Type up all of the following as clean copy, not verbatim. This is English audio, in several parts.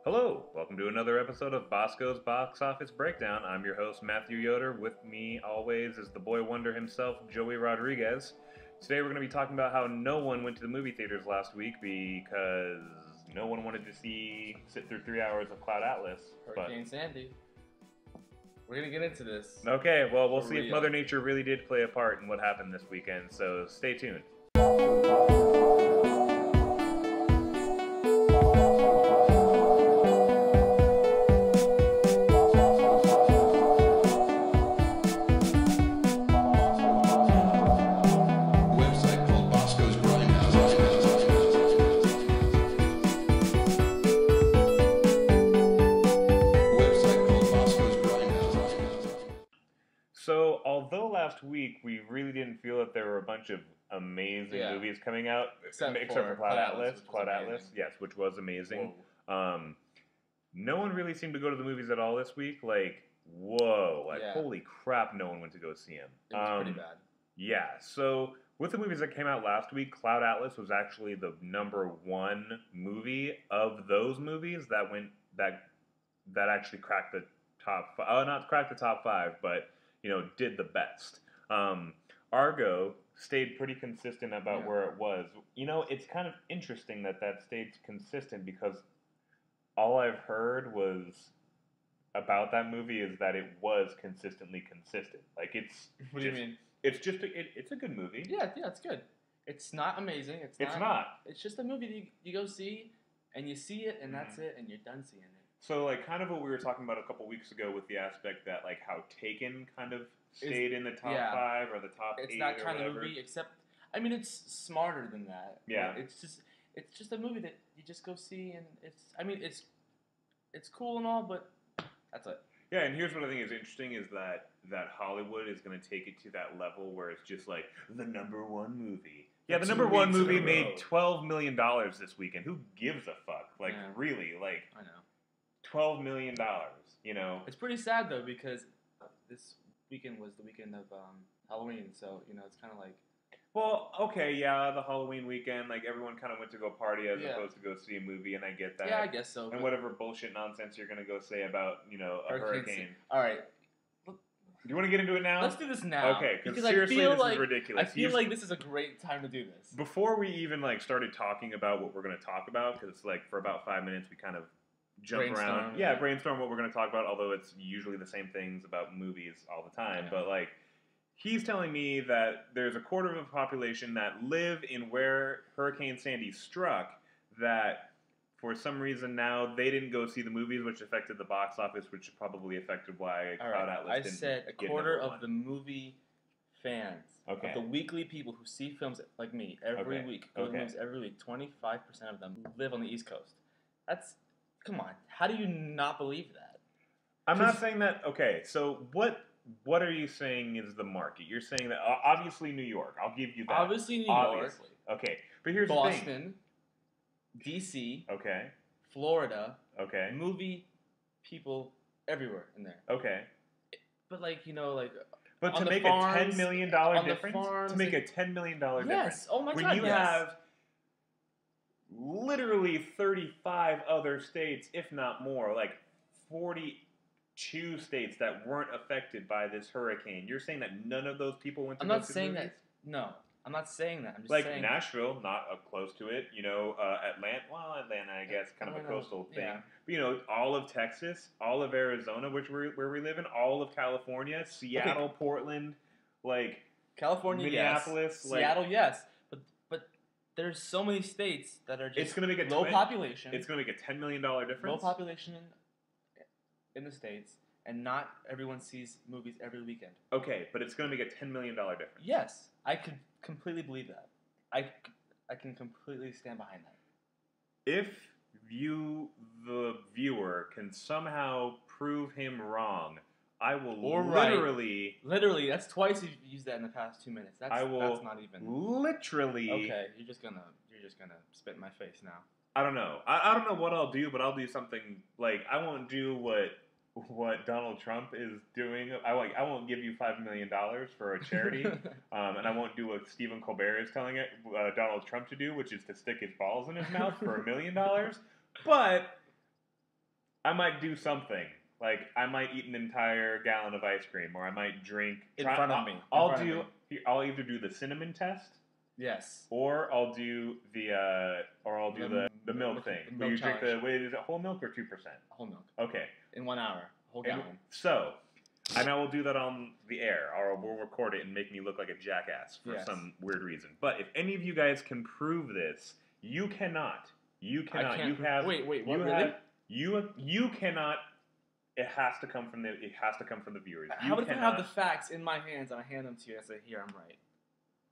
Hello, welcome to another episode of Bosco's Box Office Breakdown. I'm your host, Matthew Yoder. With me, always, is the boy wonder himself, Joey Rodriguez. Today, we're going to be talking about how no one went to the movie theaters last week because no one wanted to sit through 3 hours of Cloud Atlas. Hurricane Sandy. We're going to get into this. Okay, well, we'll see if Mother Nature really did play a part in what happened this weekend, so stay tuned. So, although last week we really didn't feel that there were a bunch of amazing movies coming out, except for Cloud Atlas, yes, which was amazing. No one really seemed to go to the movies at all this week. Holy crap, no one went to go see them. It was pretty bad. Yeah, so with the movies that came out last week, Cloud Atlas was actually the number one movie of those movies that actually cracked the top. Not cracked the top five, but did the best. Argo stayed pretty consistent about where it was. It's kind of interesting that stayed consistent because all I've heard about that movie is that it was consistently consistent. Like it's. What do you mean? It's just it's a good movie. Yeah, it's good. It's not amazing. It's not. It's just a movie that you go see, and you see it, and that's it, and you're done seeing it. So, kind of what we were talking about a couple weeks ago with the aspect that, how Taken kind of stayed in the top 5 or the top 8 or whatever. It's that kind of movie, except, it's smarter than that. Yeah. It's just a movie that you just go see, and it's cool and all, but that's it. Yeah, and here's what I think is interesting is that Hollywood is going to take it to that level where it's just the number one movie. Yeah, the number one movie made $12 million this weekend. Who gives a fuck? Really? I know. $12 million, It's pretty sad, though, because this weekend was the weekend of Halloween, so, it's kind of like... Well, okay, yeah, the Halloween weekend, everyone kind of went to go party as opposed to go see a movie, and I get that. Yeah, I guess so. And whatever bullshit nonsense you're going to go say about, a hurricane. All right. Do you want to get into it now? Let's do this now. Okay, because seriously, this is ridiculous. I feel like this is a great time to do this. Before we even, started talking about what we're going to talk about, because, for about 5 minutes, we kind of jump around. Yeah, brainstorm what we're going to talk about, although it's usually the same things about movies all the time. Yeah. But, he's telling me that there's a quarter of the population that live in where Hurricane Sandy struck that for some reason now they didn't go see the movies, which affected the box office, which probably affected why Cloud Atlas didn't. I said a quarter of the movie fans, of the weekly people who see films like me every week, go to the movies every week, 25% of them live on the East Coast. Come on, how do you not believe that? I'm not saying that. Okay, so what are you saying is the market? You're saying that obviously New York. I'll give you that. Obviously New York. Okay, but here's Boston, the thing. D.C. Okay. Florida. Okay. Movie people everywhere in there. Okay. But But to make a $10 million difference, to make a $10 million difference. Yes. Oh my God. When you have literally 35 other states, if not more, 42 states that weren't affected by this hurricane. You're saying that none of those people went to go see the movies? No, I'm not saying that. I'm just saying Nashville, not up close to it. Atlanta, I guess, kind of a coastal thing. Yeah. But all of Texas, all of Arizona, where we live in, all of California, Seattle, Portland, California, Minneapolis, yes. Seattle, yes. But there's so many states that are just it's going to make low population. It's going to make a $10 million difference. Low population in the States, and not everyone sees movies every weekend. Okay, but it's going to make a $10 million difference. Yes, I could completely believe that. I can completely stand behind that. If you, the viewer, can somehow prove him wrong, I will literally, that's twice you've used that in the past 2 minutes. That's not even literally. Okay, you're just gonna spit in my face now. I don't know. I don't know what I'll do, but I'll do something I won't do what Donald Trump is doing. I won't give you $5 million for a charity, and I won't do what Stephen Colbert is telling Donald Trump to do, which is to stick his balls in his mouth for $1 million. But I might do something. Like, I might eat an entire gallon of ice cream, or I might drink... In front of me. I'll either do the cinnamon test... Yes. Or I'll do the milk thing. The milk you drink is it whole milk or 2%? Whole milk. Okay. In 1 hour. Whole gallon. And I will do that on the air, or we'll record it and make me look like a jackass for some weird reason. But if any of you guys can prove this, you cannot. You cannot. You have. Wait. What, you really? have. You cannot. It has to come from the viewers. How if I have the facts in my hands and I hand them to you and say, "Here, I'm right."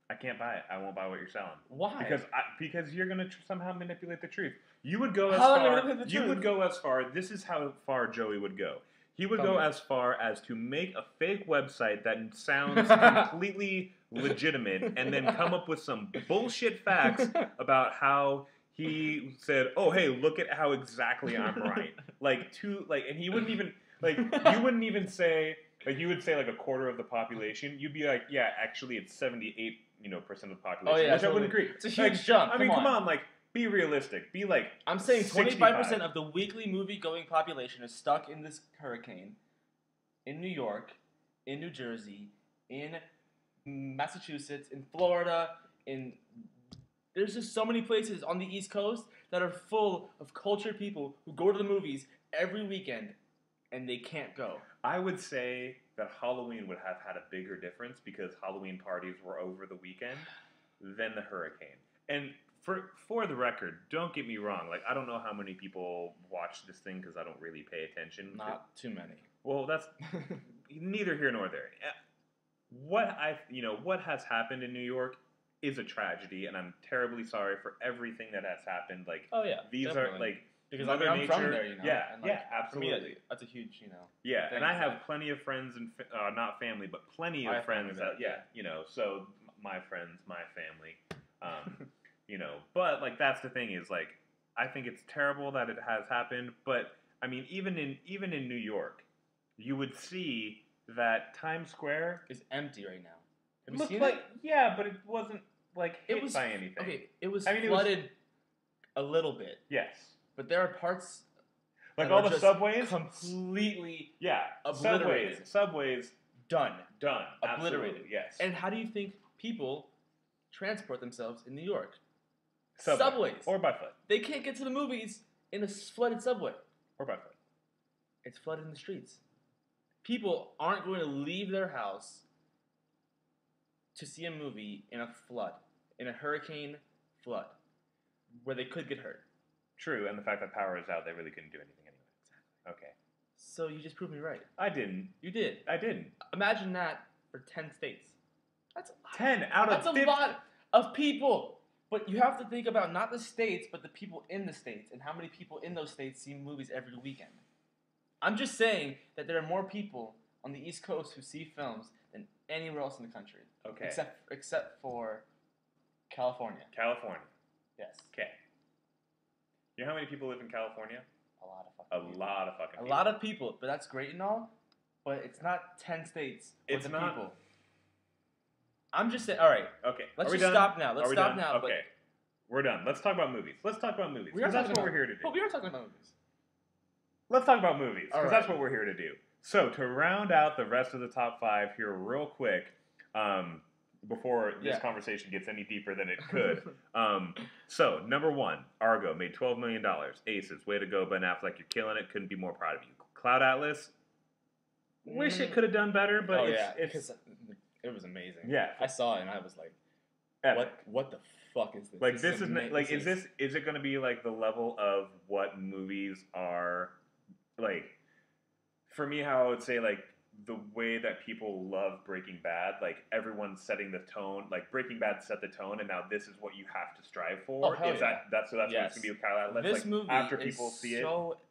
I can't buy it. I won't buy what you're selling. Why? Because you're gonna somehow manipulate the truth. You would go as far. You would go as far. This is how far Joey would go. He would go as far as to make a fake website that sounds completely legitimate, and then come up with some bullshit facts about how he said, "Oh, hey, look at how exactly I'm right." And he wouldn't even you wouldn't even say. You would say a quarter of the population. You'd be like, yeah, actually it's 78%, percent of the population. Oh, yeah, which I wouldn't agree. It's a huge jump. I mean, come on, be realistic. Be I'm saying 25% of the weekly movie-going population is stuck in this hurricane in New York, in New Jersey, in Massachusetts, in Florida, there's just so many places on the East Coast that are full of cultured people who go to the movies every weekend and they can't go. I would say that Halloween would have had a bigger difference because Halloween parties were over the weekend than the hurricane. And for the record, don't get me wrong. I don't know how many people watch this thing because I don't really pay attention. Not too many. Well, that's neither here nor there. What has happened in New York is a tragedy, and I'm terribly sorry for everything that has happened. These definitely. are because Mother I'm Nature, from there, Yeah, absolutely. For me, that's a huge, Yeah, thing. and I have plenty of friends and not family, but plenty of friends that so my friends, my family, But that's the thing is I think it's terrible that it has happened, but I mean even in New York, you would see that Times Square is empty right now. Have you seen it? it? Yeah, but it wasn't hit by anything. Okay, it was flooded a little bit. Yes. But there are parts all the subways completely obliterated. Subways done. Obliterated. Absolutely. Yes. And how do you think people transport themselves in New York? Subways. Or by foot. They can't get to the movies in a flooded subway. Or by foot. It's flooded in the streets. People aren't going to leave their house to see a movie in a flood, in a hurricane flood, where they could get hurt. True, and the fact that power is out, they really couldn't do anything anyway. Exactly. Okay. So you just proved me right. I didn't. You did. I didn't. Imagine that for 10 states. That's a lot. 10 out of 50. That's a lot of people. But you have to think about not the states, but the people in the states, and how many people in those states see movies every weekend. I'm just saying that there are more people on the East Coast who see films than anywhere else in the country. Okay. Except for California. California. Yes. Okay. You know how many people live in California? A lot of fucking people. A lot of people, but that's great and all, but it's not 10 states worth of people. I'm just saying, alright. Okay. Let's just stop now. Okay. We're done. Let's talk about movies. Because that's what we're here to do. But we are talking about movies. Let's talk about movies, because that's what we're here to do. So, to round out the rest of the top 5 here real quick, before this conversation gets any deeper than it could. So, number 1, Argo made $12 million. Aces, way to go, Ben Affleck, you're killing it. Couldn't be more proud of you. Cloud Atlas, wish it could have done better, but it was amazing. Yeah, I saw it and I was like, what the fuck is this? Is it going to be the level of what movies are for me? How I would say the way that people love Breaking Bad, everyone's setting the tone. Breaking Bad set the tone, and now this is what you have to strive for. Oh, That's what it's gonna be with Kyle Atlas. This movie after people see it,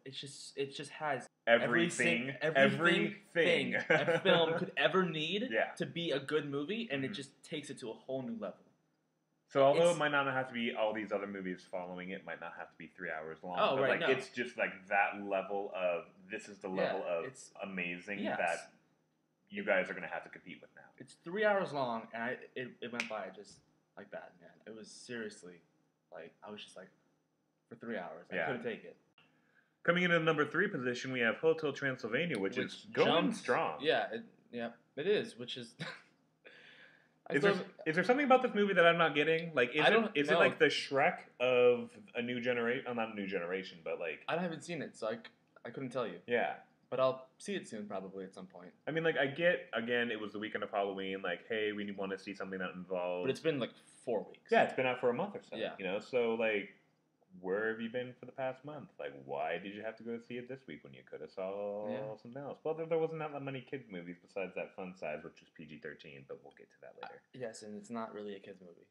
it just has everything a film could ever need to be a good movie, and it just takes it to a whole new level. So although it might not have to be all these other movies following it, might not have to be 3 hours long. Oh, but right, no. It's just that level of this is the level of amazing that you guys are going to have to compete with now. It's 3 hours long, and it went by just like that, man. It was seriously I was just for 3 hours, I couldn't take it. Coming in at number 3 position, we have Hotel Transylvania, which is going strong. Yeah, it is. Which is. Is there something about this movie that I'm not getting? Like, is it like the Shrek of a new generation? Oh, not a new generation, but like I haven't seen it, so I couldn't tell you. Yeah, but I'll see it soon, probably at some point. I mean, like, I get again, it was the weekend of Halloween. Like, hey, we want to see something that involves. But it's been like 4 weeks. Yeah, it's been out for a month or so. Yeah, so like. Where have you been for the past month? Like, why did you have to go see it this week when you could have saw something else? Well, there wasn't that many kids movies besides that Fun Size, which was PG-13, but we'll get to that later. Yes, and it's not really a kids movie.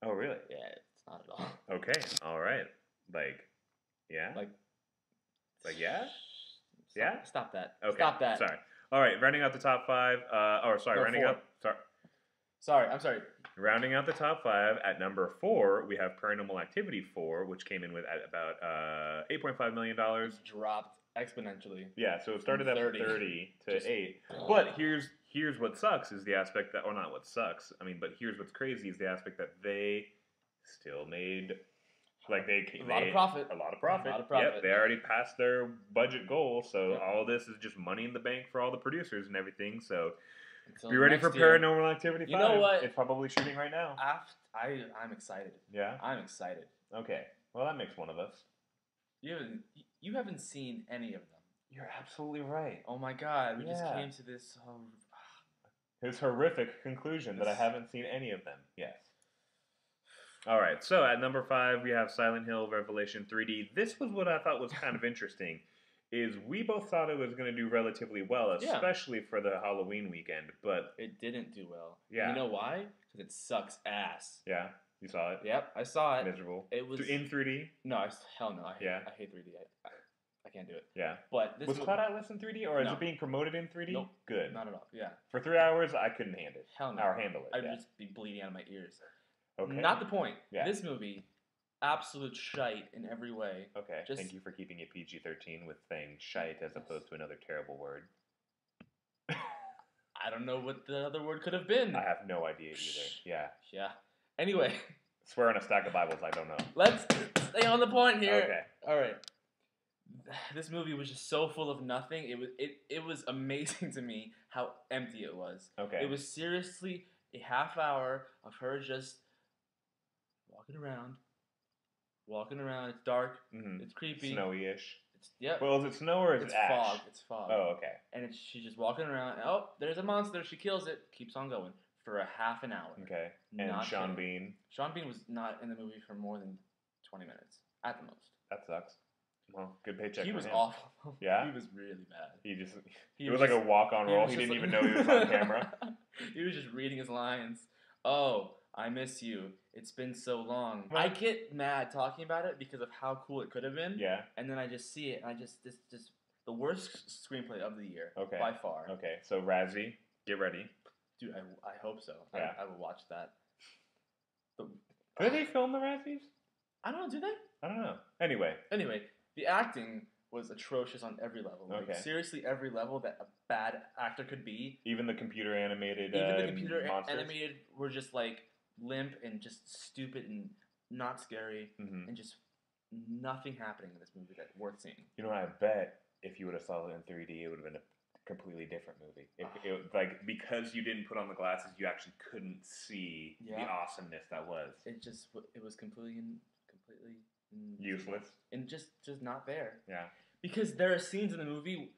Oh, really? Yeah, it's not at all. Okay, all right. Like, yeah? Like, yeah? Stop that. Okay. Stop that. Sorry. All right, rounding out the top 5. I'm sorry. Rounding out the top 5, at number 4, we have Paranormal Activity 4, which came in with at about $8.5 million. Dropped exponentially. Yeah, so it started at 30 to 8. But here's what sucks is the aspect that, or not what sucks, but here's what's crazy is the aspect that they still made, like a lot of profit. Yep, they already passed their budget goal, so all this is just money in the bank for all the producers and everything, so... Be ready for Paranormal Activity 5. You know what? It's probably shooting right now. I'm excited. Yeah? I'm excited. Okay. Well, that makes one of us. You haven't seen any of them. You're absolutely right. Oh my god. We just came to this... His horrific conclusion that I haven't seen any of them. Yes. Alright, so at number 5, we have Silent Hill Revelation 3D. This was what I thought was kind of interesting. Is we both thought it was going to do relatively well, especially for the Halloween weekend, but... It didn't do well. Yeah. You know why? Because it sucks ass. Yeah? You saw it? Yep, I saw it. Miserable. It was... In 3D? No, hell no. I hate 3D. I can't do it. Yeah. But was Cloud Atlas in 3D, or is it being promoted in 3D? Nope. Good. Not at all. Yeah. For 3 hours, I couldn't handle it. Hell no. Or handle it. I'd just be bleeding out of my ears. Okay. Not the point. Yeah. This movie... Absolute shite in every way. Okay, thank you for keeping it PG-13 with saying shite as opposed to another terrible word. I don't know what the other word could have been. I have no idea either. Yeah. Yeah. Anyway. Swear on a stack of Bibles, I don't know. Let's stay on the point here. Okay. All right. This movie was just so full of nothing. It was amazing to me how empty it was. Okay. It was seriously a half hour of her just walking around. It's dark. Mm-hmm. It's creepy. Snowy-ish. Yep. Well, is it snow or is it ash? It's fog. Oh, okay. And she's just walking around. And, there's a monster. She kills it. Keeps on going for a half an hour. Okay. And Sean Bean? Sean Bean was not in the movie for more than 20 minutes at the most. That sucks. Well, good paycheck. He was him. Awful. Yeah. He was really bad. It was like a walk-on role. He didn't even know he was on camera. He was just reading his lines. Oh, I miss you. It's been so long. I get mad talking about it because of how cool it could have been. Yeah. And then I just see it, and this the worst screenplay of the year. Okay. By far. Okay. So Razzie, get ready. Dude, I hope so. Yeah. I will watch that. Do they film the Razzies? I don't know. Do they? I don't know. Anyway, the acting was atrocious on every level. Like, seriously, every level that a bad actor could be. Even the computer animated. Animated were just like limp and just stupid and not scary and just nothing happening in this movie that's worth seeing. You know, I bet if you would have saw it in 3D, it would have been a completely different movie. Because you didn't put on the glasses, you actually couldn't see the awesomeness that was. It was completely useless and just not there. Yeah, because there are scenes in the movie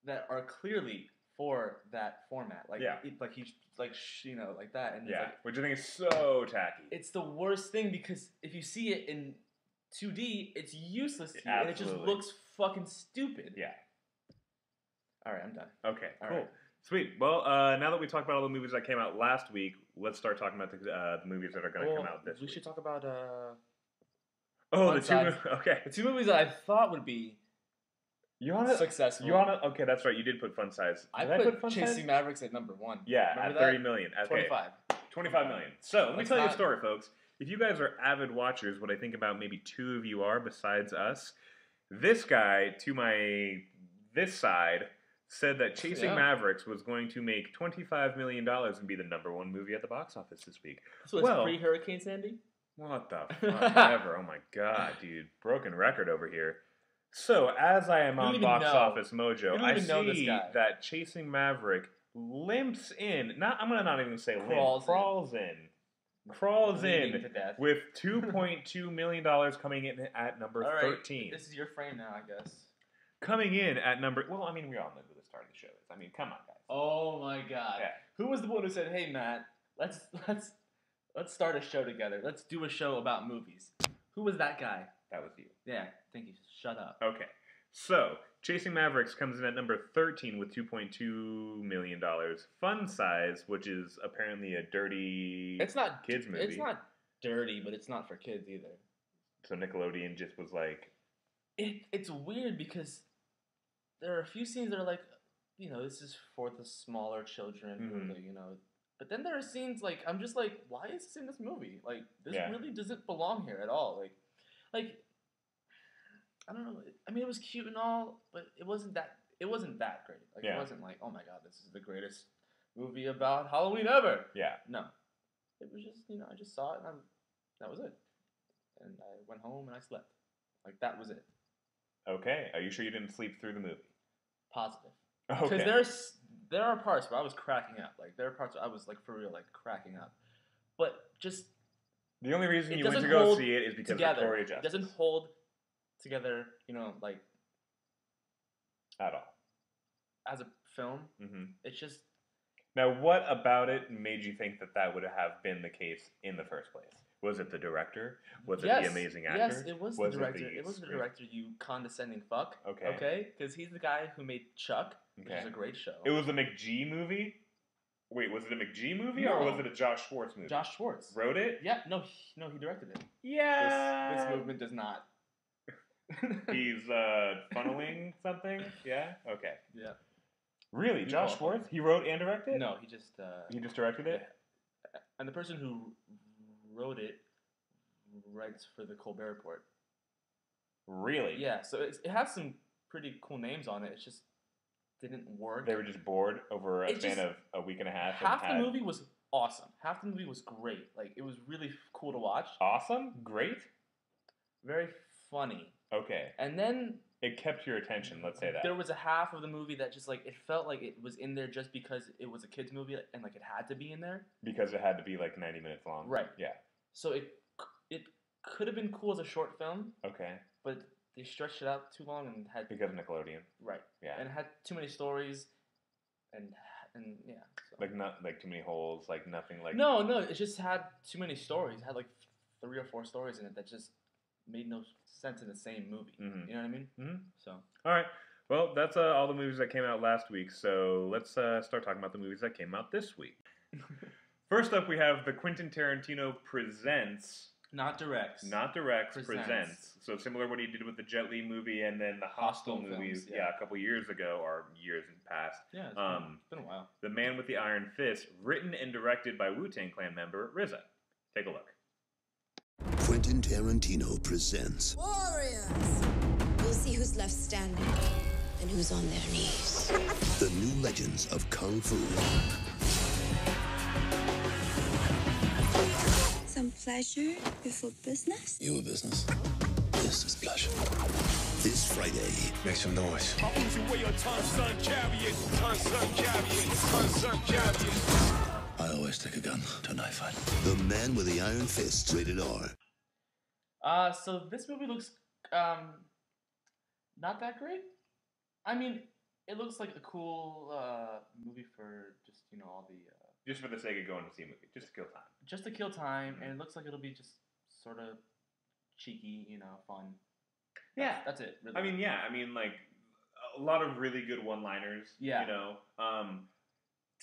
that are clearly for that format. Like he's like like that. And which I think is so tacky. It's the worst thing because if you see it in 2D, it's useless to you, and it just looks fucking stupid. Yeah. All right, I'm done. Okay, cool. Right. Sweet. Well, now that we talked about all the movies that came out last week, let's start talking about the movies that are going to come out this week. We should talk about the two movies that I thought would be successful. Okay, that's right. You did put Fun Size. I put Chasing Mavericks at number 1. Yeah, at 30 million. Okay. 25 million. So let me tell you a story, folks. If you guys are avid watchers, what I think about maybe 2 of you are besides us. This guy to this side said that Chasing Mavericks was going to make $25 million and be the number 1 movie at the box office this week. So it's pre-Hurricane Sandy? What the fuck ever? Oh my god, dude. Broken record over here. So, as I am You don't on even Box know. Office Mojo, You don't I even know this see guy. that Chasing Maverick limps in. I'm gonna not even say Crawls in to death. with $2.2 million coming in at number All right, 13. this is your frame now, I guess. Coming in at number. Well, I mean, we all know who the star of the show is. I mean, come on, guys. Oh my God! Yeah. Who was the one who said, "Hey, Matt, let's start a show together. Let's do a show about movies." Who was that guy? That was you. Yeah, thank you. Shut up. Okay. So, Chasing Mavericks comes in at number 13 with $2.2 million. Fun Size, which is apparently a dirty kids movie. It's not dirty, but it's not for kids either. So Nickelodeon just was like... It's weird because there are a few scenes that are like, this is for the smaller children, Mm-hmm. But then there are scenes like, I'm just like, why is this in this movie? Like, this Yeah. really doesn't belong here at all. Like, I don't know. I mean, it was cute and all, but it wasn't that great. Like, Yeah. It wasn't like, oh my God, this is the greatest movie about Halloween ever. Yeah. No. It was just, I just saw it and that was it. And I went home and I slept. Like, that was it. Okay. Are you sure you didn't sleep through the movie? Positive. Okay. Because there are parts where I was cracking up. Like, there are parts where I was, like, for real, like, cracking up. But just... The only reason you went to go see it is because together. of Victoria Justice. It doesn't hold together, like... At all. As a film. Mm-hmm. It's just... Now, what about it made you think that would have been the case in the first place? Was it the director? Was it the amazing actor? Yes, it was the director. It was the director, you condescending fuck. Okay. Okay? Because he's the guy who made Chuck, which is a great show. It was a McG movie? Wait, was it a McG movie or was it a Josh Schwartz movie? Josh Schwartz. Wrote it? Yeah, no, he directed it. Yeah. This movement does not. He's funneling something? Yeah? Okay. Yeah. Really? Josh Schwartz? He wrote and directed? No, he just directed it? Yeah. And the person who wrote it writes for the Colbert Report. Really? Yeah, so it has some pretty cool names on it. It just didn't work. They were just bored over a span of a week and a half. Half the movie was awesome. Half the movie was great. Like, it was really cool to watch. Awesome? Great? Very funny. Okay. And then... It kept your attention, let's say that. There was a half of the movie that just, like, it felt like it was in there just because it was a kid's movie and, like, it had to be in there. Because it had to be, like, 90 minutes long. Right. Yeah. So it could have been cool as a short film. Okay. But they stretched it out too long and had... Because of Nickelodeon. Right. Yeah. And it had too many stories and yeah. So. Like too many holes, like nothing like... No, it just had too many stories. It had, like, 3 or 4 stories in it that just made no sense in the same movie. Mm-hmm. You know what I mean? Mm-hmm. So. All right. Well, that's all the movies that came out last week. So let's start talking about the movies that came out this week. First up, we have the Quentin Tarantino Presents. Not directs. Presents. So similar to what he did with the Jet Li movie and then the Hostel movies, a couple years ago or years in the past. Yeah, it's been a while. The Man with the Iron Fist, written and directed by Wu-Tang Clan member RZA. Take a look. Quentin Tarantino presents Warriors! We'll see who's left standing and who's on their knees. The new legends of Kung Fu. Some pleasure before business? You a business. This is pleasure. This Friday. Make some noise. I always take a gun to a knife fight. The Man with the Iron Fist, rated R. So this movie looks not that great. I mean, it looks like a cool movie for just all the just for the sake of going to see a movie, just to kill time. Just to kill time, and it looks like it'll be just sort of cheeky, fun. Yeah, that's it. Really. I mean, like a lot of really good one-liners. Yeah.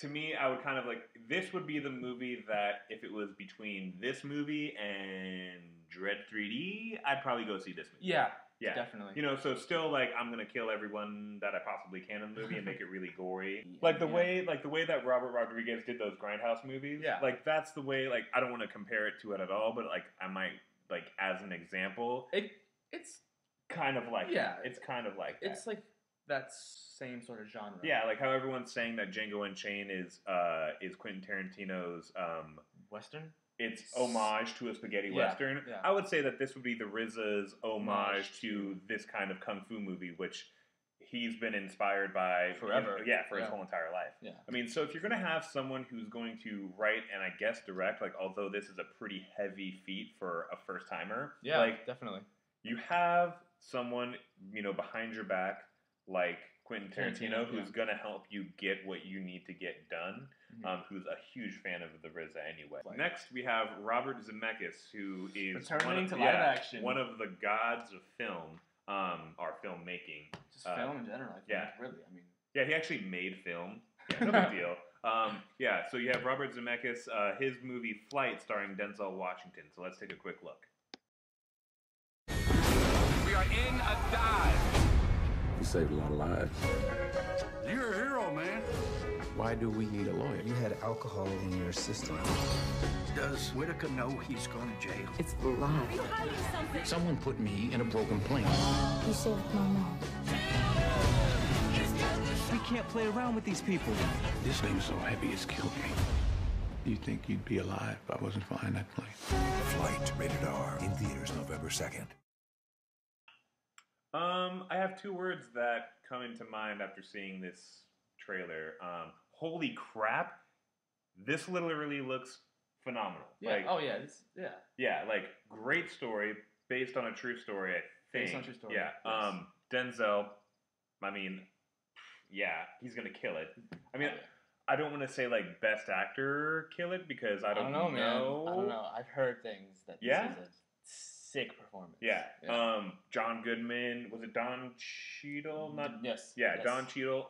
To me, I would kind of like this would be the movie that if it was between this movie and Dread 3D, I'd probably go see this movie. Yeah, definitely. So still like I'm gonna kill everyone that I possibly can in the movie and make it really gory. Like the way that Robert Rodriguez did those Grindhouse movies. Yeah. Like that's the way. Like I don't want to compare it to it at all, but like I might like as an example. It's kind of like that. It's kind of like that. It's like that same sort of genre. Yeah, like how everyone's saying that Django Unchained is Quentin Tarantino's Western. it's homage to a spaghetti western. Yeah. I would say that this would be the RZA's homage to this kind of kung fu movie, which he's been inspired by forever. For his whole entire life. Yeah. I mean, so if you're going to have someone who's going to write and I guess direct, like, although this is a pretty heavy feat for a first timer, yeah, like, definitely. You have someone, behind your back like Quentin Tarantino who's going to help you get what you need to get done. Who's a huge fan of the RZA anyway. Next, we have Robert Zemeckis, who is returning to live action, one of the gods of film, or filmmaking. Just film in general, I think. Really, I mean. Yeah, he actually made film. Yeah, no big deal. So you have Robert Zemeckis, his movie Flight, starring Denzel Washington. So let's take a quick look. We are in a dive. You saved a lot of lives. You're a hero, man. Why do we need a lawyer? You had alcohol in your system. Does Whitaker know he's going to jail? It's a lie. Someone put me in a broken plane. You saved my mom. We can't play around with these people. This thing so heavy it's killed me. Do you think you'd be alive if I wasn't flying that plane? Flight, rated R, in theaters November 2nd. I have two words that come into mind after seeing this trailer. Holy crap! This literally looks phenomenal. Yeah. Yeah, like great story based on a true story. I think. Based on a true story. Yeah. Yes. Denzel. I mean, yeah, he's gonna kill it. I mean, I don't want to say like best actor kill it because I don't know, man. I don't know. I've heard things that this is a sick performance. Yeah. John Goodman. Was it Don Cheadle? Yes. Yeah, yes. Don Cheadle.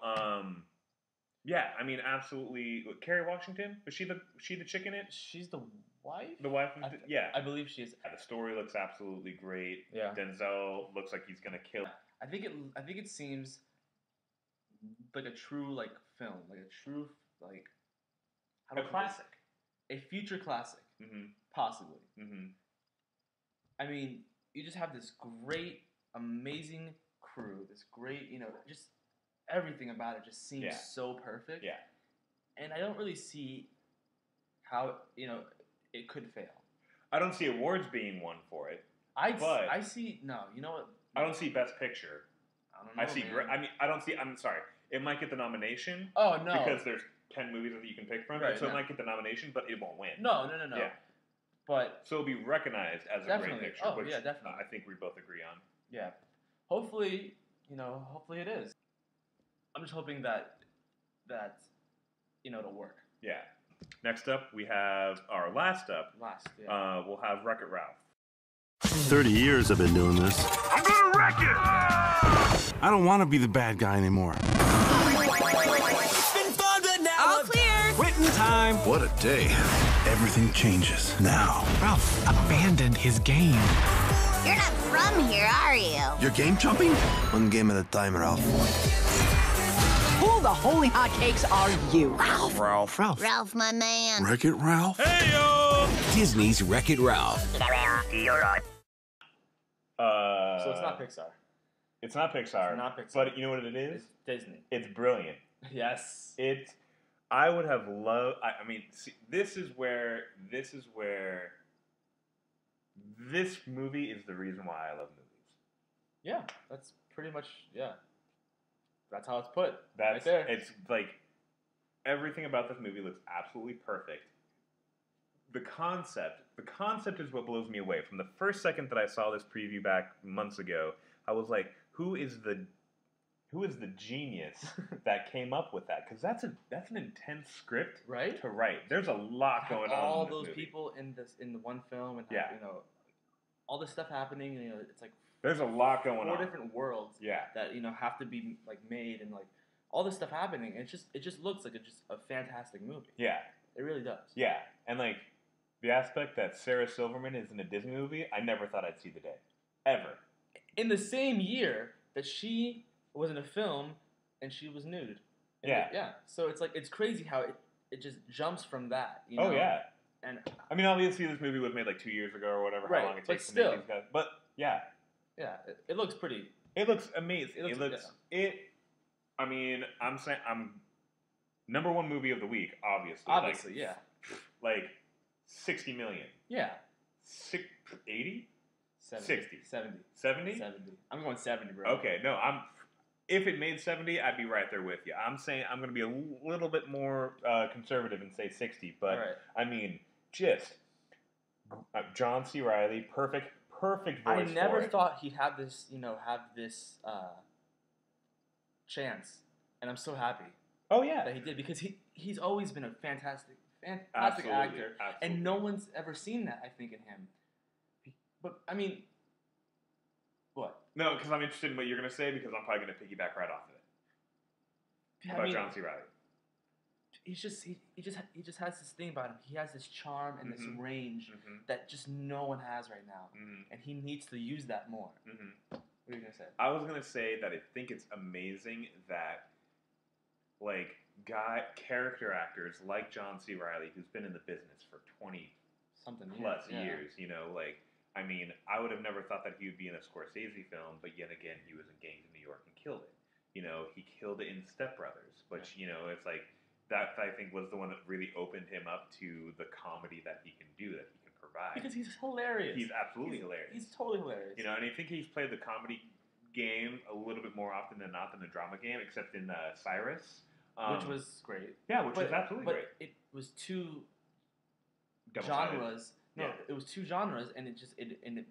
Yeah, I mean, absolutely. Kerry Washington, was she the chick in it? She's the wife. The wife. Yeah, I believe she is. Yeah, the story looks absolutely great. Yeah. Denzel looks like he's gonna kill. I think it seems like a true film, like a true a classic, a future classic, possibly. I mean, you just have this great, amazing crew. This great, just everything about it just seems so perfect. Yeah. And I don't really see how it could fail. I don't see awards being won for it. I see no. You know what? I don't see Best Picture. I don't know. I see. I don't see. I'm sorry. It might get the nomination. Oh no! Because there's 10 movies that you can pick from, right, so it might get the nomination, but it won't win. No. Yeah. But so it'll be recognized as a great picture, which definitely. I think we both agree on. Yeah. Hopefully, hopefully it is. I'm just hoping that it'll work. Yeah. Next up, we have our last up. We'll have Wreck-It Ralph. 30 years I've been doing this. I'm gonna wreck it! I don't want to be the bad guy anymore. All clear! Quitting time! What a day. Everything changes now. Ralph abandoned his game. You're not from here, are you? You're game jumping? One game at a time, Ralph. Who the holy hotcakes are you? Ralph. Ralph, my man. Wreck-It Ralph? Hey, yo! Disney's Wreck-It Ralph. You're right. So it's not Pixar. It's not Pixar. It's not Pixar. But you know what it is? It's Disney. It's brilliant. Yes. I would have loved. I mean, see, this is where this movie is the reason why I love movies. Yeah, that's pretty much That's how it's put. That's right there. It's like everything about this movie looks absolutely perfect. The concept is what blows me away. From the first second that I saw this preview back months ago, I was like, who is the genius that came up with that? Because that's an intense script, right? To write. There's a lot going on. All in this those movie. people in the one film, and all this stuff happening. It's like there's a lot going on. 4 different worlds. Yeah. That have to be made, and all this stuff happening. And it just looks like a fantastic movie. Yeah. It really does. Yeah, and the aspect that Sarah Silverman is in a Disney movie, I never thought I'd see the day, ever. In the same year that she was in a film and she was nude. Yeah. So it's crazy how it just jumps from that. Oh yeah. And I mean, obviously, this movie was made 2 years ago or whatever. Right, how long it takes but to make these guys. But yeah. Yeah, it looks pretty. It looks amazing. I mean, I'm saying I'm number one movie of the week. Obviously. Yeah. 60 million. Yeah. 80? 70. 60. 70. 70? 70. I'm going 70, bro. Okay, no, if it made 70, I'd be right there with you. I'm saying I'm going to be a little bit more conservative and say 60, but right. I mean, just John C. Reilly, perfect voice. I never thought he'd have this, chance, and I'm so happy. Oh yeah, that he did, because he's always been a fantastic absolutely, actor, absolutely. and no one's ever seen that, I think, in him. But I mean, what? No, because I'm interested in what you're going to say, because I'm probably going to piggyback right off of it. About John C. Reilly. He just has this thing about him. He has this charm and this range that just no one has right now, and he needs to use that more. What are you gonna say? I was gonna say that I think it's amazing that, like, character actors like John C. Reilly, who's been in the business for 20 plus years, I mean, I would have never thought that he would be in a Scorsese film, but yet again, he was in Gangs of New York and killed it. He killed it in Step Brothers, which, it's like, that I think was the one that really opened him up to the comedy that he can do, that he can provide. Because he's hilarious. He's absolutely hilarious. He's totally hilarious. And I think he's played the comedy game a little bit more often than not than the drama game, except in Cyrus. Which was great. Yeah, which was absolutely great. But it was two Double-sided. genres. No, it was two genres, and it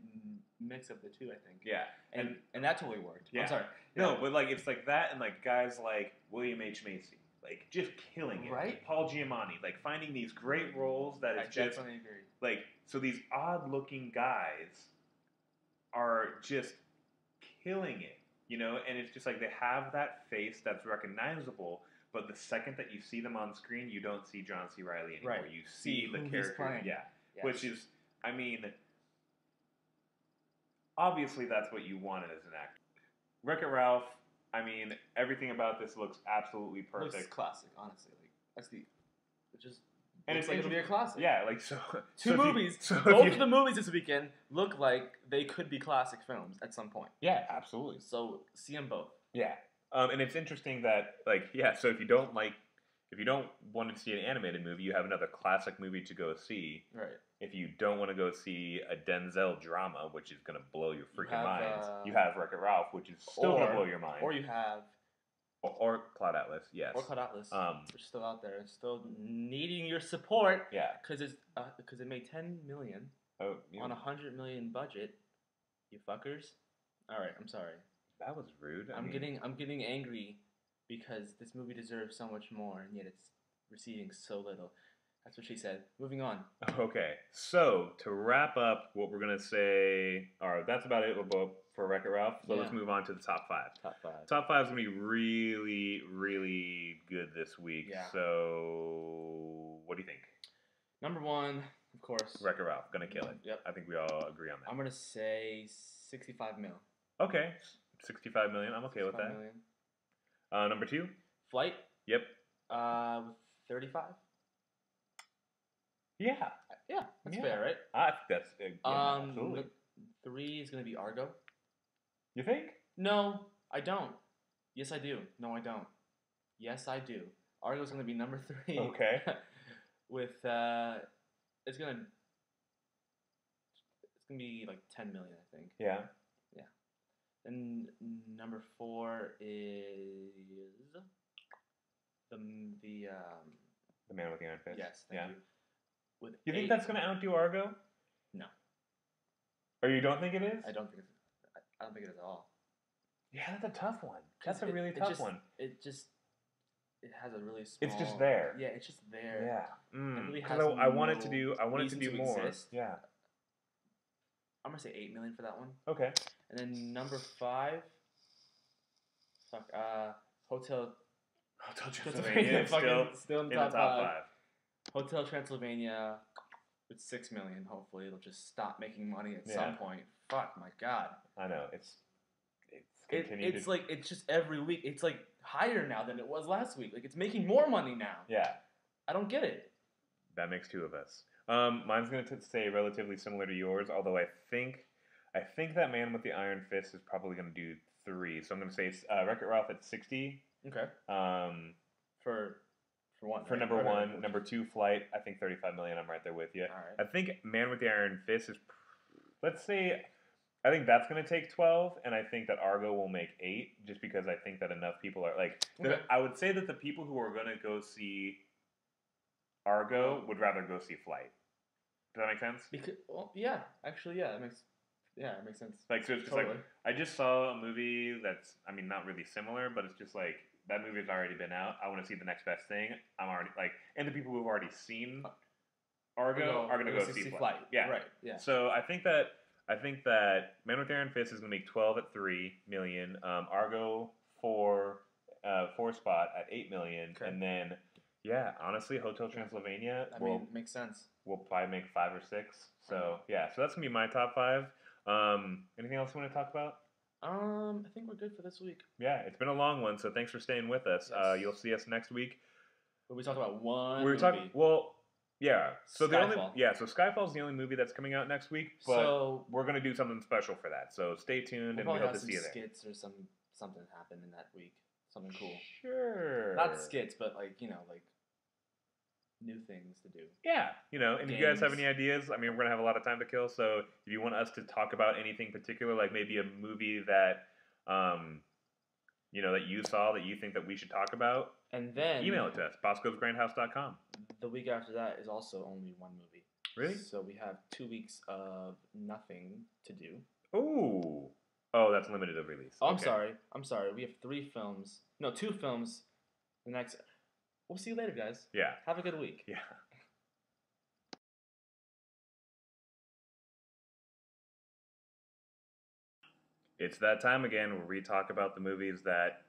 mixed up the two, I think. Yeah. And that totally worked. Yeah. I'm sorry. No, but it's like that, and like guys like William H. Macy. Like, just killing it. Right? Paul Giamatti. Like, finding these great roles that is just... definitely agree. Like, so these odd-looking guys are just killing it, And it's just like they have that face that's recognizable, but the second that you see them on screen, you don't see John C. Reilly anymore. Right. You see the character. Yeah. Yes. Which is, I mean... Obviously, that's what you wanted as an actor. Wreck-It Ralph... I mean, everything about this looks absolutely perfect. Looks classic, honestly. Like, that's the... It just... And it's like it'll be a classic. Yeah, like, so... Two movies. Both of the movies this weekend look like they could be classic films at some point. Yeah, absolutely. So, see them both. Yeah. And it's interesting that, so if you don't want to see an animated movie, you have another classic movie to go see. Right. If you don't want to go see a Denzel drama, which is going to blow your freaking minds, you have Wreck-It Ralph, which is still going to blow your mind. Or you have... Or Cloud Atlas, yes. Or Cloud Atlas, which is still out there, still needing your support. Yeah. Because it made $10 million on a $100 million budget. You fuckers. All right, I'm sorry. That was rude. I'm getting angry because this movie deserves so much more, and yet it's receiving so little. That's what she said. Moving on. Okay, so to wrap up what we're going to say, that's about it for Wreck-It Ralph. So let's move on to the top 5. Top 5 is going to be really, really good this week. Yeah. So what do you think? Number 1, of course. Wreck-It Ralph, going to kill it. Yep. I think we all agree on that. I'm going to say 65 mil. Okay, 65 million. I'm okay with that. Million. Number 2? Flight. Yep. With 35. Yeah. Yeah, that's fair, right? I think that's absolutely. 3 is going to be Argo. You think? No, I don't. Yes, I do. No, I don't. Yes, I do. Argo's going to be number 3. Okay. With it's going to be like 10 million, I think. Yeah. Yeah. And number 4 is the Man with the Iron Fist. Yes, thank you. With you think that's going to outdo Argo? No. Or you don't think it is? I don't think it is at all. Yeah, that's a tough one. That's a really tough one. It has a really small... It's just there. Yeah, it's just there. Yeah. It really has I wanted to do more. Exist. Yeah. I'm going to say 8 million for that one. Okay. And then number 5, Hotel Transylvania. still in the top 5. Hotel Transylvania with 6 million. Hopefully, it'll just stop making money at some point. Fuck my god. I know it's it's just every week. It's like higher now than it was last week. Like it's making more money now. Yeah. I don't get it. That makes 2 of us. Mine's going to stay relatively similar to yours, although I think that Man with the Iron Fist is probably going to do 3. So I'm going to say Wreck-It Ralph at 60. Okay. For one. For number one. Number two, Flight. I think 35 million. I'm right there with you. All right. I think Man with the Iron Fist is, let's say, I think that's going to take 12, and I think that Argo will make 8, just because I think that enough people are like. Okay. I would say that the people who are going to go see Argo would rather go see Flight. Does that make sense? Because, well, yeah, actually, yeah, it makes sense. Like, so it's just like, I just saw a movie that's, I mean, not really similar, but it's just like, that movie's already been out. I want to see the next best thing. I'm already, like, and the people who've already seen Argo are going to go see Flight. Yeah. Right, yeah. So I think that Man with the Iron Fist is going to make 12 at 3 million. Argo 4 spot at 8 million. Okay. And then, yeah, honestly, Hotel Transylvania makes sense. We'll probably make 5 or 6. So, yeah, so that's going to be my top 5. Anything else you want to talk about? I think we're good for this week. Yeah, it's been a long one, so thanks for staying with us. Yes. You'll see us next week. But we talked about one We're talking, well, yeah. So Skyfall. So Skyfall's the only movie that's coming out next week, but we're going to do something special for that. So stay tuned, and we hope to see you there. Skits or something happen in that week. Something cool. Sure. Not skits, but like new things to do. Yeah, and if you guys have any ideas, I mean, we're gonna have a lot of time to kill. So if you want us to talk about anything particular, like maybe a movie that, that you saw that you think that we should talk about, and then email it to us, boscosgrandhouse.com. The week after that is also only one movie. Really? So we have 2 weeks of nothing to do. Oh, that's limited of release. Oh, okay. I'm sorry. We have 2 films. The next. We'll see you later, guys. Yeah. Have a good week. Yeah. It's that time again where we talk about the movies that